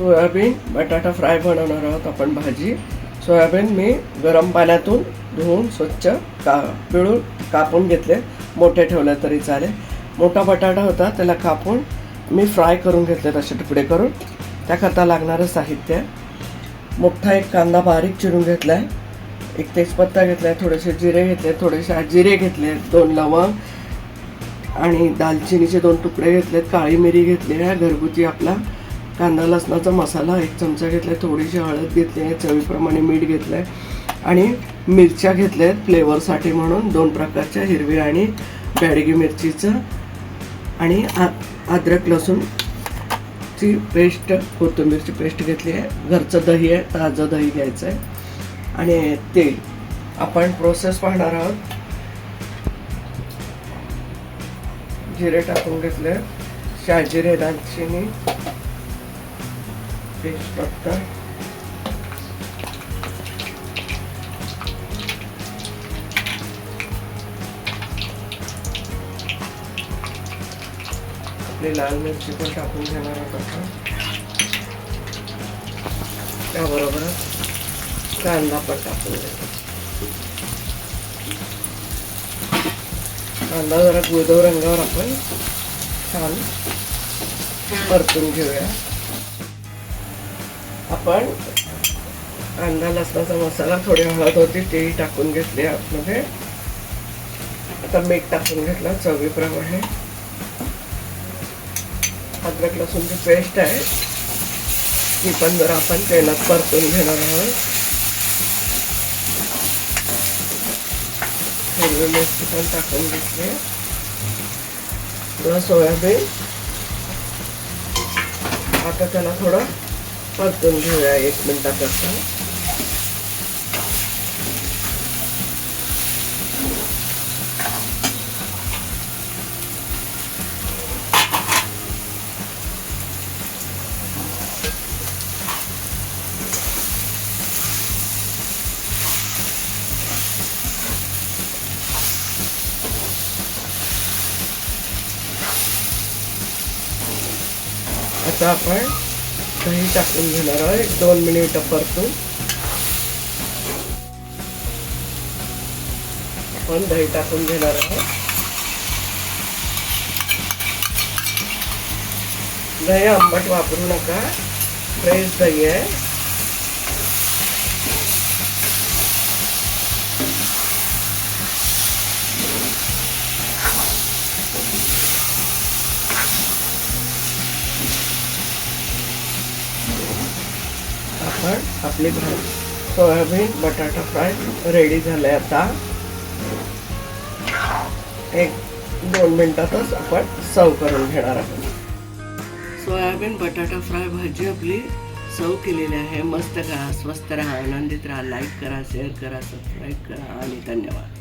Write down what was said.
Soybean बटाटा fry बनवणार आहोत आपण भाजी. सोयाबीन मी गरम पाण्यातून धुवून स्वच्छ पिळून कापून घेतले. मोठे ठेवले तरी चालेल. मोठा बटाटा होता त्याला कापून मी फ्राय करून घेतले तसे तुकडे करून. त्याकरता लागणारं साहित्य: मोठा एक कांदा बारीक चिरून घेतला आहे, एक तेजपत्ता घेतला आहे, थोडेसे जिरे घेतले, थोडेसे जिरे घेतले, 2 लवंग आणि दालचिनीचे 2 तुकडे घेतलेत, काळी मिरी घेतली आहे, घरगुती आपला कांदा लसणाचा मसाला 1 चमचा घेतला आहे, थोडीशी हळद घेतली आहे, चवीप्रमाणे मीठ घेतलं आहे आणि मिरच्या घेतल्या आहेत फ्लेवरसाठी म्हणून 2 प्रकारच्या, हिरवी आणि बॅडगी मिरचीचं, आणि अद्रक लसूणची पेस्ट, कोथिंबीरची पेस्ट घेतली आहे. घरचं दही आहे, ताजं दही घ्यायचं आहे आणि तेल. आपण प्रोसेस पाहणार आहोत. जिरे टाकून घेतले, शहाजिरे, दालचिनी, तेजपत्ता, आपली लाल मिरची पण टाकून घेणार आहोत आपण. त्याबरोबर कांदा पण टाकून घेतो. कांदा जरा गुळदव रंगावर आपण छान परतून घेऊया. आपण कांदा लसणाचा मसाला, थोडी हळद होती तेही टाकून घेतली आतमध्ये. आता मीठ टाकून घेतलं चवीप्रमाणे. अद्रक लसूणची पेस्ट आहे ती पण जरा आपण तेलात परतून घेणार आहोत. हिरवी मिरची पण टाकून घेतली. थोडं सोयाबीन, आता त्याला थोडं परतून घेऊया 1 मिनिटाकरता. आता आपण दही टाकून घेणार आहोत. 1-2 मिनिटं परतून आपण दही टाकून घेणार आहोत. दही आंबट वापरू नका, फ्रेश दही आहे. आपण आपली सोयाबीन बटाटा फ्राय रेडी झाले. आता 1-2 मिनिटातच आपण सर्व करून घेणार आहोत. सोयाबीन बटाटा फ्राय भाजी आपली सर्व केलेली आहे. मस्त खा, स्वस्त राहा, आनंदित राहा. लाईक करा, शेअर करा, सबस्क्राईब करा आणि धन्यवाद.